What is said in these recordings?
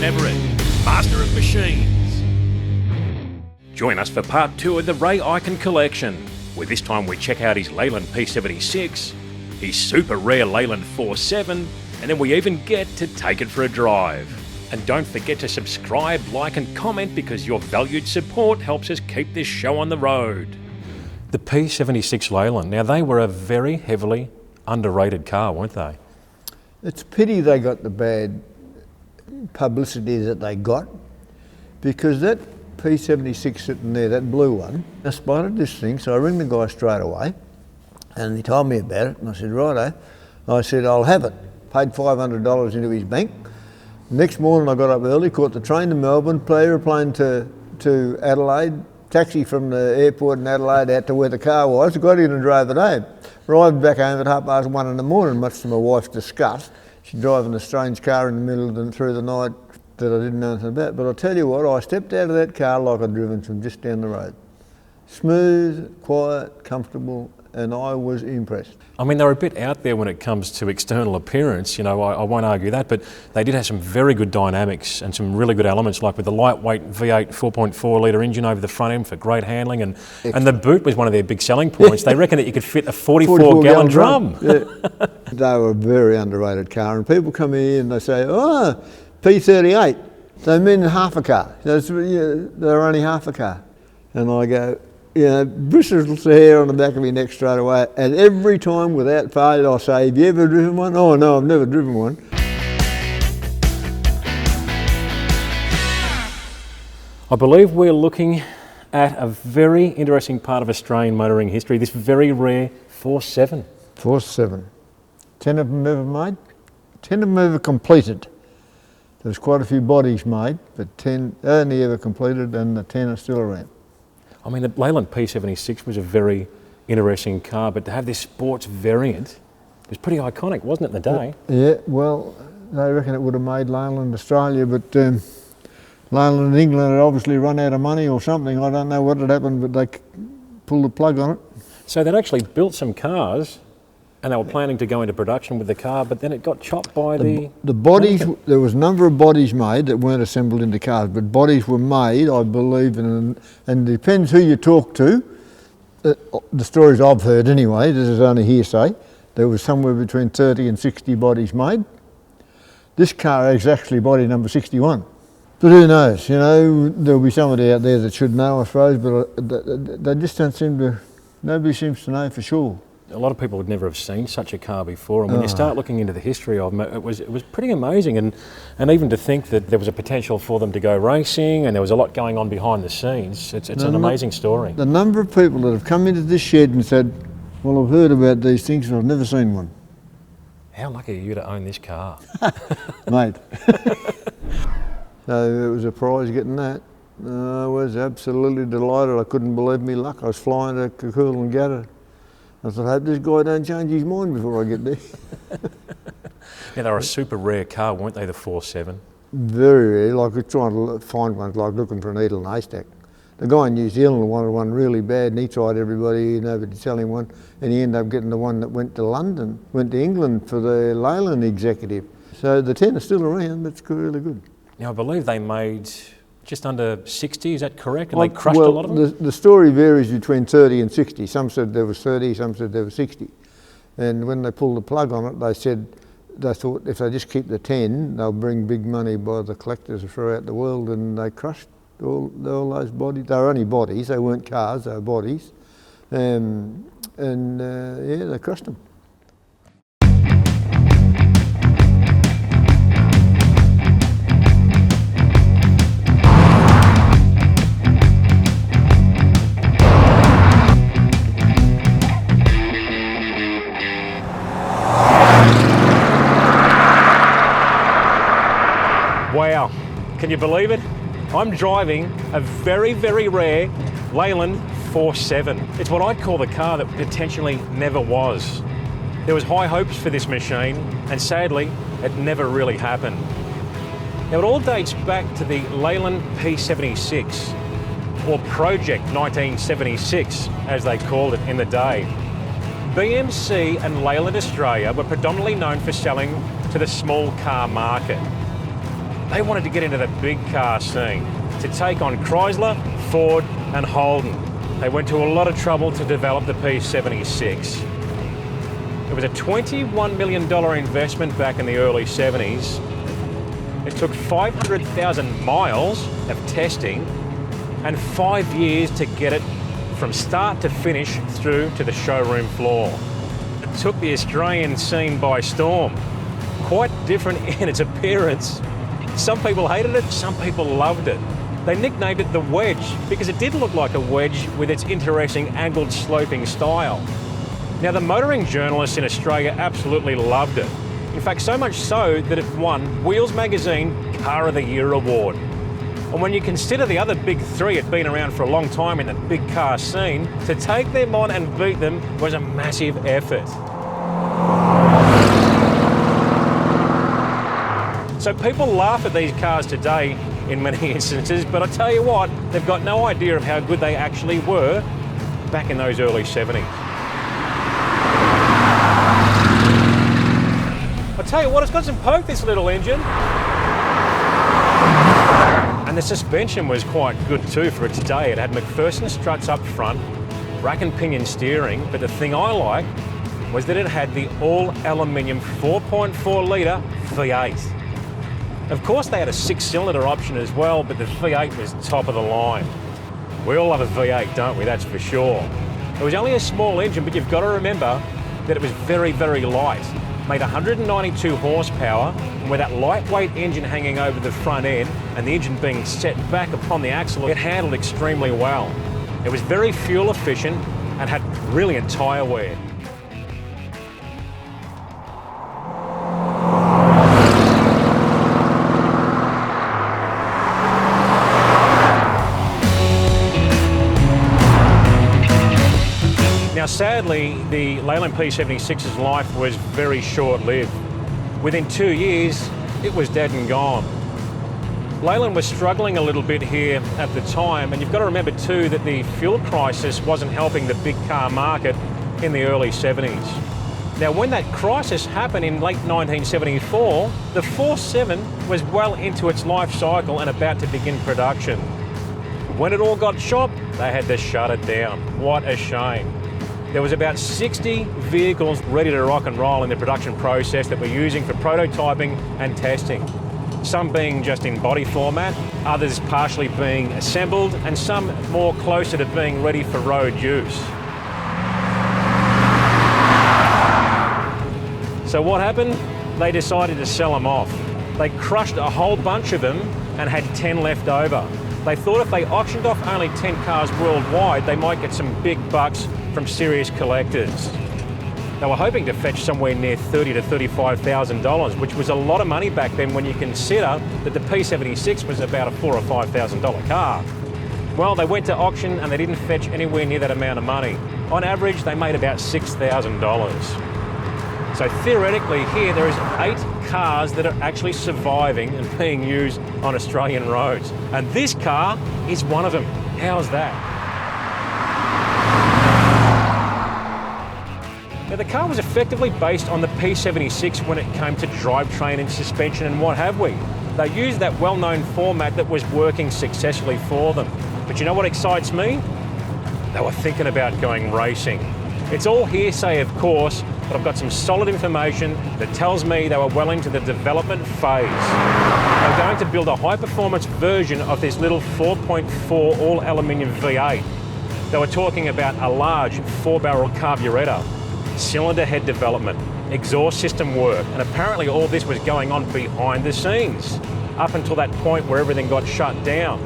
Everett, master of machines. Join us for part 2 of the Ray Ikin collection, where this time we check out his Leyland P76, his super rare Leyland Force 7, and then we even get to take it for a drive. And don't forget to subscribe, like and comment, because your valued support helps us keep this show on the road. The P76 Leyland, now they were a very heavily underrated car, weren't they? It's a pity they got the bad publicity that they got, because that P76 sitting there, that blue one, I spotted this thing, so I rang the guy straight away and he told me about it, and I said, righto. I said, I'll have it. Paid $500 into his bank. Next morning I got up early, caught the train to Melbourne, aeroplane to Adelaide, taxi from the airport in Adelaide out to where the car was, got in and drove it home. Arrived back home at 1:30 in the morning, much to my wife's disgust. She's driving a strange car in the middle of the, through the night that I didn't know anything about. But I'll tell you what, I stepped out of that car like I'd driven from just down the road. Smooth, quiet, comfortable, and I was impressed. I mean, they're a bit out there when it comes to external appearance, you know, I won't argue that, but they did have some very good dynamics and some really good elements, like with the lightweight V8 4.4 litre engine over the front end for great handling, and the boot was one of their big selling points. They reckon that you could fit a 44-gallon drum. Yeah. They were a very underrated car, and people come in and they say, oh, P38, they mean half a car. They're only half a car. And I go, you know, bristles the hair on the back of my neck straight away, and every time without fail I say, have you ever driven one? Oh no, I've never driven one. I believe we're looking at a very interesting part of Australian motoring history, this very rare Force 7. Force 7. 10 of them ever made, 10 of them ever completed. There's quite a few bodies made, but 10 only ever completed, and the 10 are still around. I mean, the Leyland P76 was a very interesting car, but to have this sports variant, it was pretty iconic, wasn't it, in the day? Yeah, well, they reckon it would have made Leyland Australia, but Leyland England had obviously run out of money or something. I don't know what had happened, but they pulled the plug on it. So they'd actually built some cars, and they were planning to go into production with the car, but then it got chopped by the bodies. There was a number of bodies made that weren't assembled into cars, but bodies were made, I believe, and it depends who you talk to. The stories I've heard anyway, this is only hearsay, there was somewhere between 30 and 60 bodies made. This car is actually body number 61. But who knows, you know, there'll be somebody out there that should know, I suppose, but they just don't seem to, nobody seems to know for sure. A lot of people would never have seen such a car before, and when you start looking into the history of them, it was pretty amazing, and even to think that there was a potential for them to go racing, and there was a lot going on behind the scenes. It's an amazing story. The number of people that have come into this shed and said, well, I've heard about these things, but I've never seen one. How lucky are you to own this car? Mate. So it was a prize getting that. I was absolutely delighted. I couldn't believe me luck. I was flying to Cool and Gatta. I thought, I hope this guy don't change his mind before I get there. Yeah, they were a super rare car, weren't they, the Force 7? Very rare, like trying to find one, like looking for a needle in a haystack. The guy in New Zealand wanted one really bad, and he tried everybody, nobody to sell him one, and he ended up getting the one that went to London, went to England for the Leyland executive. So the 10 are still around, that's really good. Now, I believe they made just under 60, is that correct? And they crushed a lot of them? The story varies between 30 and 60. Some said there was 30, some said there was 60. And when they pulled the plug on it, they said, they thought if they just keep the 10, they'll bring big money by the collectors throughout the world, and they crushed all those bodies. They were only bodies, they weren't cars, they were bodies. Yeah, they crushed them. Wow, can you believe it? I'm driving a very, very rare Leyland Force 7. It's what I'd call the car that potentially never was. There was high hopes for this machine, and sadly, it never really happened. Now, it all dates back to the Leyland P76, or Project 1976, as they called it in the day. BMC and Leyland Australia were predominantly known for selling to the small car market. They wanted to get into the big car scene to take on Chrysler, Ford and Holden. They went to a lot of trouble to develop the P76. It was a $21 million investment back in the early 70s. It took 500,000 miles of testing and 5 years to get it from start to finish through to the showroom floor. It took the Australian scene by storm. Quite different in its appearance. Some people hated it, some people loved it. They nicknamed it the Wedge because it did look like a wedge with its interesting angled sloping style. Now, the motoring journalists in Australia absolutely loved it. In fact, so much so that it won Wheels Magazine Car of the Year award. And when you consider the other big three had been around for a long time in the big car scene, to take them on and beat them was a massive effort. So people laugh at these cars today in many instances, but I tell you what, they've got no idea of how good they actually were back in those early 70s. I tell you what, it's got some poke, this little engine. And the suspension was quite good too for its day. It had McPherson struts up front, rack and pinion steering, but the thing I liked was that it had the all-aluminium 4.4 litre V8. Of course, they had a 6-cylinder option as well, but the V8 was top of the line. We all love a V8, don't we? That's for sure. It was only a small engine, but you've got to remember that it was very, very light. Made 192 horsepower, and with that lightweight engine hanging over the front end and the engine being set back upon the axle, it handled extremely well. It was very fuel efficient and had brilliant tyre wear. Now, sadly, the Leyland P76's life was very short-lived. Within 2 years, it was dead and gone. Leyland was struggling a little bit here at the time, and you've got to remember too that the fuel crisis wasn't helping the big car market in the early 70s. Now, when that crisis happened in late 1974, the Force 7 was well into its life cycle and about to begin production. When it all got shot, they had to shut it down. What a shame. There was about 60 vehicles ready to rock and roll in the production process that we're using for prototyping and testing. Some being just in body format, others partially being assembled, and some more closer to being ready for road use. So what happened? They decided to sell them off. They crushed a whole bunch of them and had 10 left over. They thought if they auctioned off only 10 cars worldwide, they might get some big bucks from serious collectors. They were hoping to fetch somewhere near $30,000 to $35,000, which was a lot of money back then when you consider that the P76 was about a $4,000 or $5,000 car. Well, they went to auction and they didn't fetch anywhere near that amount of money. On average, they made about $6,000. So theoretically here, there is 8 cars that are actually surviving and being used on Australian roads. And this car is one of them. How's that? Now, the car was effectively based on the P76 when it came to drivetrain and suspension and what have we. They used that well-known format that was working successfully for them. But you know what excites me? They were thinking about going racing. It's all hearsay, of course, but I've got some solid information that tells me they were well into the development phase. They were going to build a high-performance version of this little 4.4 all-aluminium V8. They were talking about a large 4-barrel carburettor, cylinder head development, exhaust system work, and apparently all this was going on behind the scenes, up until that point where everything got shut down.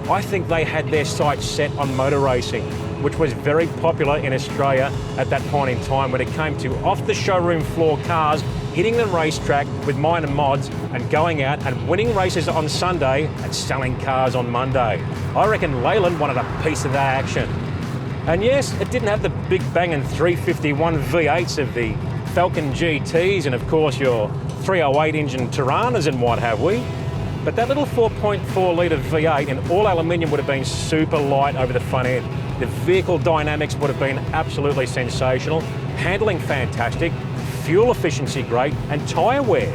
I think they had their sights set on motor racing, which was very popular in Australia at that point in time when it came to off-the-showroom floor cars hitting the racetrack with minor mods and going out and winning races on Sunday and selling cars on Monday. I reckon Leyland wanted a piece of that action. And yes, it didn't have the big banging 351 V8s of the Falcon GTs and of course your 308 engine Tiranas and what have we. But that little 4.4 litre V8 in all aluminium would have been super light over the front end. The vehicle dynamics would have been absolutely sensational, handling fantastic, fuel efficiency great, and tyre wear.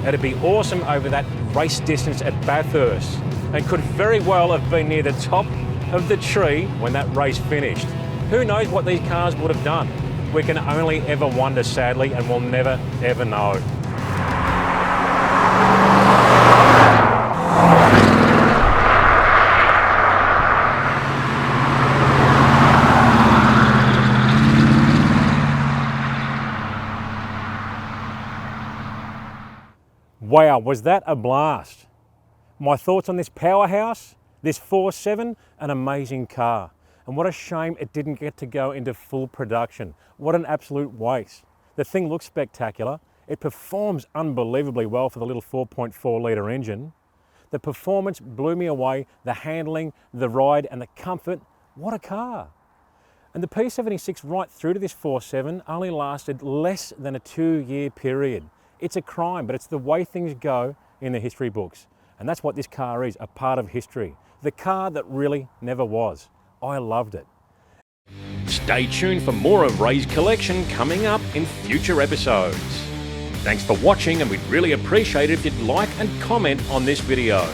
It'd be awesome over that race distance at Bathurst, and could very well have been near the top of the tree when that race finished. Who knows what these cars would have done? We can only ever wonder, sadly, and we'll never ever know. Wow, was that a blast? My thoughts on this powerhouse, this 4.7, an amazing car. And what a shame it didn't get to go into full production. What an absolute waste. The thing looks spectacular. It performs unbelievably well for the little 4.4 litre engine. The performance blew me away, the handling, the ride and the comfort. What a car. And the P76 right through to this 4.7 only lasted less than a 2-year period. It's a crime, but it's the way things go in the history books. And that's what this car is, a part of history. The car that really never was. I loved it. Stay tuned for more of Ray's collection coming up in future episodes. Thanks for watching, and we'd really appreciate it if you'd like and comment on this video.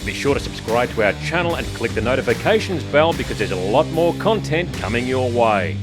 Be sure to subscribe to our channel and click the notifications bell because there's a lot more content coming your way.